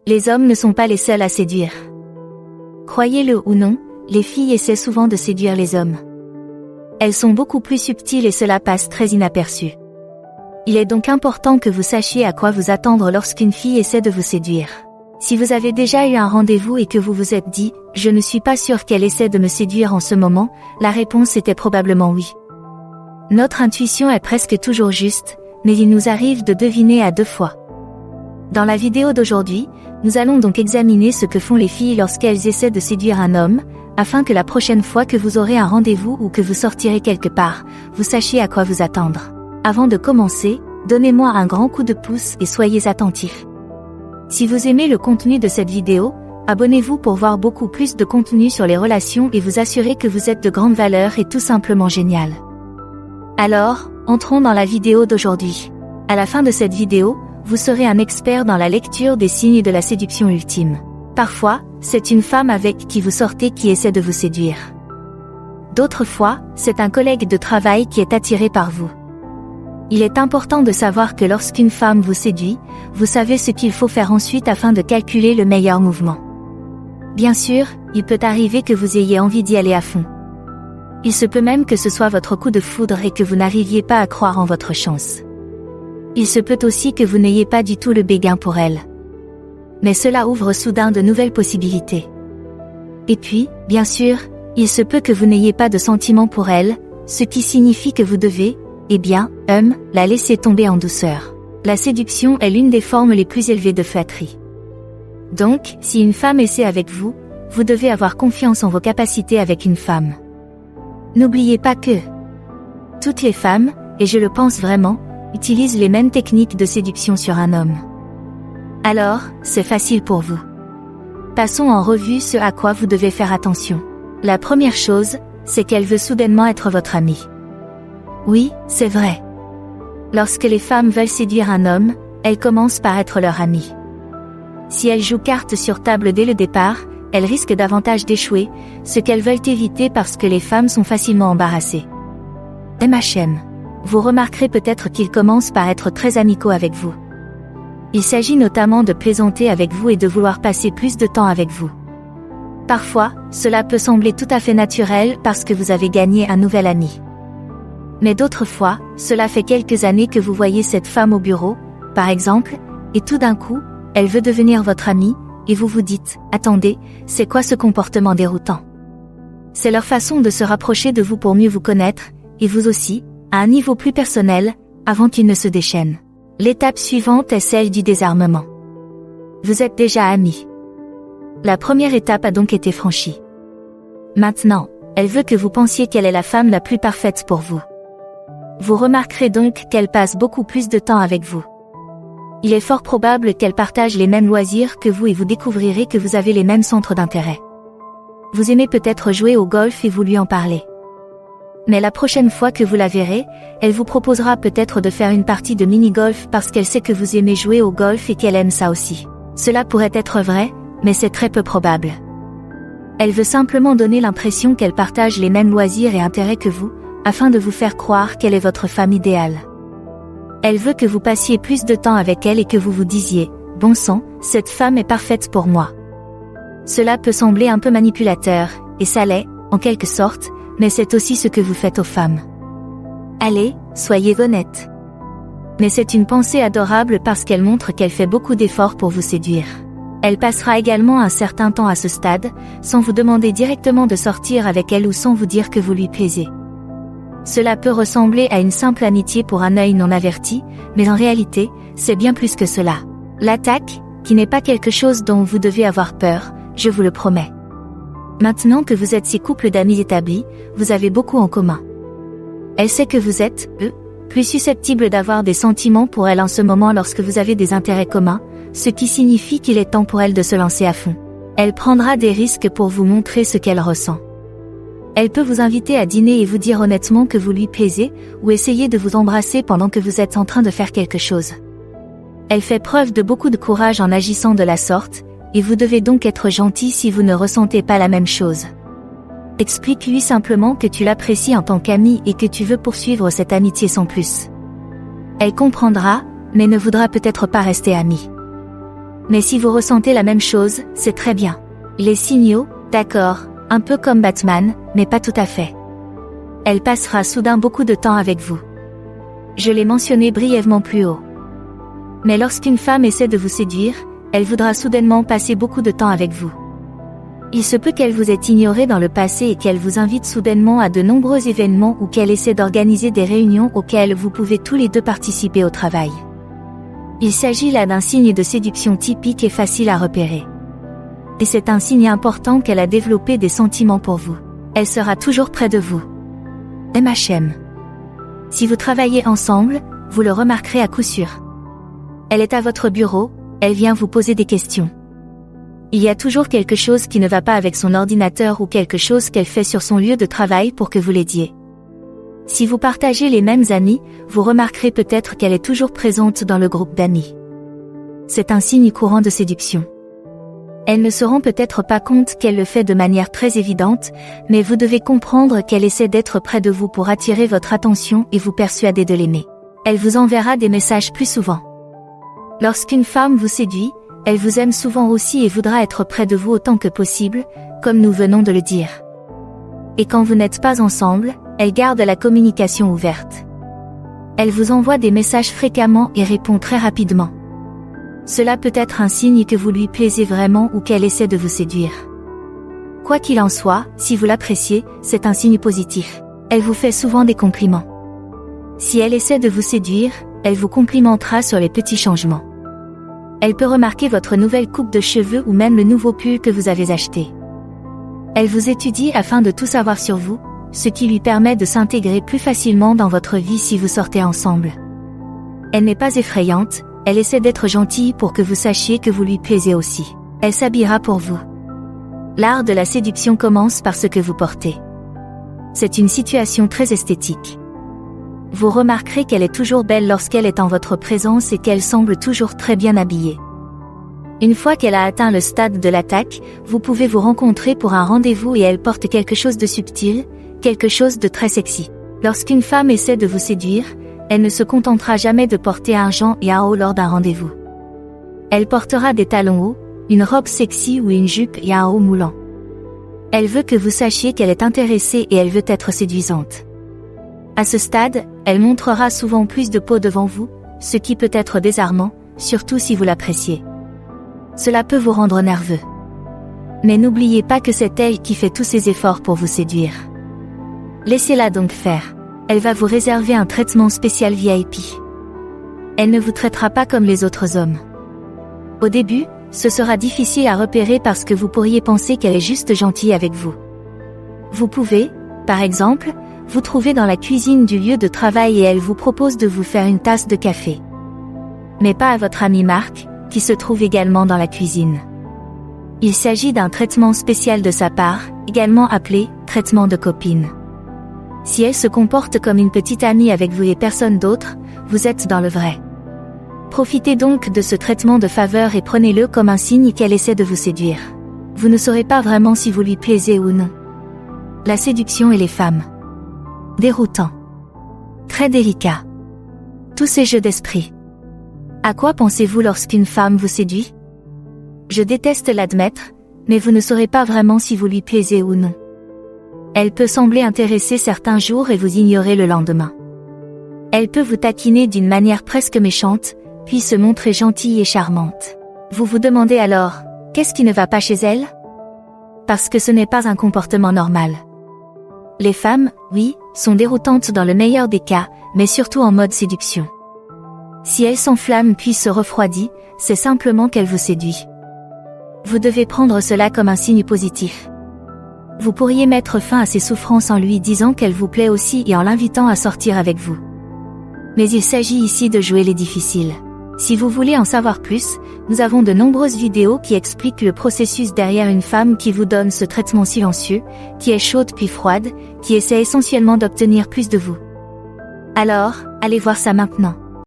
Les hommes ne sont pas les seuls à séduire. Croyez-le ou non, les filles essaient souvent de séduire les hommes. Elles sont beaucoup plus subtiles et cela passe très inaperçu. Il est donc important que vous sachiez à quoi vous attendre lorsqu'une fille essaie de vous séduire. Si vous avez déjà eu un rendez-vous et que vous vous êtes dit « Je ne suis pas sûr qu'elle essaie de me séduire en ce moment », la réponse était probablement oui. Notre intuition est presque toujours juste, mais il nous arrive de deviner à 2 fois. Dans la vidéo d'aujourd'hui, nous allons donc examiner ce que font les filles lorsqu'elles essaient de séduire un homme, afin que la prochaine fois que vous aurez un rendez-vous ou que vous sortirez quelque part, vous sachiez à quoi vous attendre. Avant de commencer, donnez-moi un grand coup de pouce et soyez attentifs. Si vous aimez le contenu de cette vidéo, abonnez-vous pour voir beaucoup plus de contenu sur les relations et vous assurer que vous êtes de grande valeur et tout simplement génial. Alors, entrons dans la vidéo d'aujourd'hui. À la fin de cette vidéo, vous serez un expert dans la lecture des signes de la séduction ultime. Parfois, c'est une femme avec qui vous sortez qui essaie de vous séduire. D'autres fois, c'est un collègue de travail qui est attiré par vous. Il est important de savoir que lorsqu'une femme vous séduit, vous savez ce qu'il faut faire ensuite afin de calculer le meilleur mouvement. Bien sûr, il peut arriver que vous ayez envie d'y aller à fond. Il se peut même que ce soit votre coup de foudre et que vous n'arriviez pas à croire en votre chance. Il se peut aussi que vous n'ayez pas du tout le béguin pour elle. Mais cela ouvre soudain de nouvelles possibilités. Et puis, bien sûr, il se peut que vous n'ayez pas de sentiments pour elle, ce qui signifie que vous devez, la laisser tomber en douceur. La séduction est l'une des formes les plus élevées de flatterie. Donc, si une femme essaie avec vous, vous devez avoir confiance en vos capacités avec une femme. N'oubliez pas que toutes les femmes, et je le pense vraiment, utilisent les mêmes techniques de séduction sur un homme. Alors, c'est facile pour vous. Passons en revue ce à quoi vous devez faire attention. La première chose, c'est qu'elle veut soudainement être votre amie. Oui, c'est vrai. Lorsque les femmes veulent séduire un homme, elles commencent par être leur amie. Si elles jouent carte sur table dès le départ, elles risquent davantage d'échouer, ce qu'elles veulent éviter parce que les femmes sont facilement embarrassées. MHM. Vous remarquerez peut-être qu'ils commencent par être très amicaux avec vous. Il s'agit notamment de plaisanter avec vous et de vouloir passer plus de temps avec vous. Parfois, cela peut sembler tout à fait naturel parce que vous avez gagné un nouvel ami. Mais d'autres fois, cela fait quelques années que vous voyez cette femme au bureau, par exemple, et tout d'un coup, elle veut devenir votre amie, et vous vous dites « Attendez, c'est quoi ce comportement déroutant ?» C'est leur façon de se rapprocher de vous pour mieux vous connaître, et vous aussi, à un niveau plus personnel, avant qu'ils ne se déchaînent. L'étape suivante est celle du désarmement. Vous êtes déjà amis. La première étape a donc été franchie. Maintenant, elle veut que vous pensiez qu'elle est la femme la plus parfaite pour vous. Vous remarquerez donc qu'elle passe beaucoup plus de temps avec vous. Il est fort probable qu'elle partage les mêmes loisirs que vous et vous découvrirez que vous avez les mêmes centres d'intérêt. Vous aimez peut-être jouer au golf et vous lui en parlez. Mais la prochaine fois que vous la verrez, elle vous proposera peut-être de faire une partie de mini-golf parce qu'elle sait que vous aimez jouer au golf et qu'elle aime ça aussi. Cela pourrait être vrai, mais c'est très peu probable. Elle veut simplement donner l'impression qu'elle partage les mêmes loisirs et intérêts que vous, afin de vous faire croire qu'elle est votre femme idéale. Elle veut que vous passiez plus de temps avec elle et que vous vous disiez « Bon sang, cette femme est parfaite pour moi ». Cela peut sembler un peu manipulateur, et ça l'est, en quelque sorte, mais c'est aussi ce que vous faites aux femmes. Allez, soyez honnête. Mais c'est une pensée adorable parce qu'elle montre qu'elle fait beaucoup d'efforts pour vous séduire. Elle passera également un certain temps à ce stade, sans vous demander directement de sortir avec elle ou sans vous dire que vous lui plaisez. Cela peut ressembler à une simple amitié pour un œil non averti, mais en réalité, c'est bien plus que cela. L'attaque, qui n'est pas quelque chose dont vous devez avoir peur, je vous le promets. Maintenant que vous êtes 6 couples d'amis établis, vous avez beaucoup en commun. Elle sait que vous êtes, plus susceptible d'avoir des sentiments pour elle en ce moment lorsque vous avez des intérêts communs, ce qui signifie qu'il est temps pour elle de se lancer à fond. Elle prendra des risques pour vous montrer ce qu'elle ressent. Elle peut vous inviter à dîner et vous dire honnêtement que vous lui plaisez, ou essayer de vous embrasser pendant que vous êtes en train de faire quelque chose. Elle fait preuve de beaucoup de courage en agissant de la sorte, et vous devez donc être gentil si vous ne ressentez pas la même chose. Explique-lui simplement que tu l'apprécies en tant qu'ami et que tu veux poursuivre cette amitié sans plus. Elle comprendra, mais ne voudra peut-être pas rester amie. Mais si vous ressentez la même chose, c'est très bien. Les signaux, d'accord, un peu comme Batman, mais pas tout à fait. Elle passera soudain beaucoup de temps avec vous. Je l'ai mentionné brièvement plus haut. Mais lorsqu'une femme essaie de vous séduire, elle voudra soudainement passer beaucoup de temps avec vous. Il se peut qu'elle vous ait ignoré dans le passé et qu'elle vous invite soudainement à de nombreux événements ou qu'elle essaie d'organiser des réunions auxquelles vous pouvez tous les deux participer au travail. Il s'agit là d'un signe de séduction typique et facile à repérer. Et c'est un signe important qu'elle a développé des sentiments pour vous. Elle sera toujours près de vous. MHM. Si vous travaillez ensemble, vous le remarquerez à coup sûr. Elle est à votre bureau, elle vient vous poser des questions. Il y a toujours quelque chose qui ne va pas avec son ordinateur ou quelque chose qu'elle fait sur son lieu de travail pour que vous l'aidiez. Si vous partagez les mêmes amis, vous remarquerez peut-être qu'elle est toujours présente dans le groupe d'amis. C'est un signe courant de séduction. Elles ne se rend peut-être pas compte qu'elle le fait de manière très évidente, mais vous devez comprendre qu'elle essaie d'être près de vous pour attirer votre attention et vous persuader de l'aimer. Elle vous enverra des messages plus souvent. Lorsqu'une femme vous séduit, elle vous aime souvent aussi et voudra être près de vous autant que possible, comme nous venons de le dire. Et quand vous n'êtes pas ensemble, elle garde la communication ouverte. Elle vous envoie des messages fréquemment et répond très rapidement. Cela peut être un signe que vous lui plaisez vraiment ou qu'elle essaie de vous séduire. Quoi qu'il en soit, si vous l'appréciez, c'est un signe positif. Elle vous fait souvent des compliments. Si elle essaie de vous séduire, elle vous complimentera sur les petits changements. Elle peut remarquer votre nouvelle coupe de cheveux ou même le nouveau pull que vous avez acheté. Elle vous étudie afin de tout savoir sur vous, ce qui lui permet de s'intégrer plus facilement dans votre vie si vous sortez ensemble. Elle n'est pas effrayante, elle essaie d'être gentille pour que vous sachiez que vous lui plaisez aussi. Elle s'habillera pour vous. L'art de la séduction commence par ce que vous portez. C'est une situation très esthétique. Vous remarquerez qu'elle est toujours belle lorsqu'elle est en votre présence et qu'elle semble toujours très bien habillée. Une fois qu'elle a atteint le stade de l'attaque, vous pouvez vous rencontrer pour un rendez-vous et elle porte quelque chose de subtil, quelque chose de très sexy. Lorsqu'une femme essaie de vous séduire, elle ne se contentera jamais de porter un jean et un haut lors d'un rendez-vous. Elle portera des talons hauts, une robe sexy ou une jupe et un haut moulant. Elle veut que vous sachiez qu'elle est intéressée et elle veut être séduisante. À ce stade, elle montrera souvent plus de peau devant vous, ce qui peut être désarmant, surtout si vous l'appréciez. Cela peut vous rendre nerveux. Mais n'oubliez pas que c'est elle qui fait tous ces efforts pour vous séduire. Laissez-la donc faire. Elle va vous réserver un traitement spécial VIP. Elle ne vous traitera pas comme les autres hommes. Au début, ce sera difficile à repérer parce que vous pourriez penser qu'elle est juste gentille avec vous. Vous pouvez, par exemple, vous trouver dans la cuisine du lieu de travail et elle vous propose de vous faire une tasse de café. Mais pas à votre ami Marc, qui se trouve également dans la cuisine. Il s'agit d'un traitement spécial de sa part, également appelé « traitement de copine ». Si elle se comporte comme une petite amie avec vous et personne d'autre, vous êtes dans le vrai. Profitez donc de ce traitement de faveur et prenez-le comme un signe qu'elle essaie de vous séduire. Vous ne saurez pas vraiment si vous lui plaisez ou non. La séduction et les femmes. Déroutant. Très délicat. Tous ces jeux d'esprit. À quoi pensez-vous lorsqu'une femme vous séduit? Je déteste l'admettre, mais vous ne saurez pas vraiment si vous lui plaisez ou non. Elle peut sembler intéressée certains jours et vous ignorer le lendemain. Elle peut vous taquiner d'une manière presque méchante, puis se montrer gentille et charmante. Vous vous demandez alors, qu'est-ce qui ne va pas chez elle? Parce que ce n'est pas un comportement normal. Les femmes, oui, sont déroutantes dans le meilleur des cas, mais surtout en mode séduction. Si elle s'enflamme puis se refroidit, c'est simplement qu'elle vous séduit. Vous devez prendre cela comme un signe positif. Vous pourriez mettre fin à ses souffrances en lui disant qu'elle vous plaît aussi et en l'invitant à sortir avec vous. Mais il s'agit ici de jouer les difficiles. Si vous voulez en savoir plus, nous avons de nombreuses vidéos qui expliquent le processus derrière une femme qui vous donne ce traitement silencieux, qui est chaude puis froide, qui essaie essentiellement d'obtenir plus de vous. Alors, allez voir ça maintenant.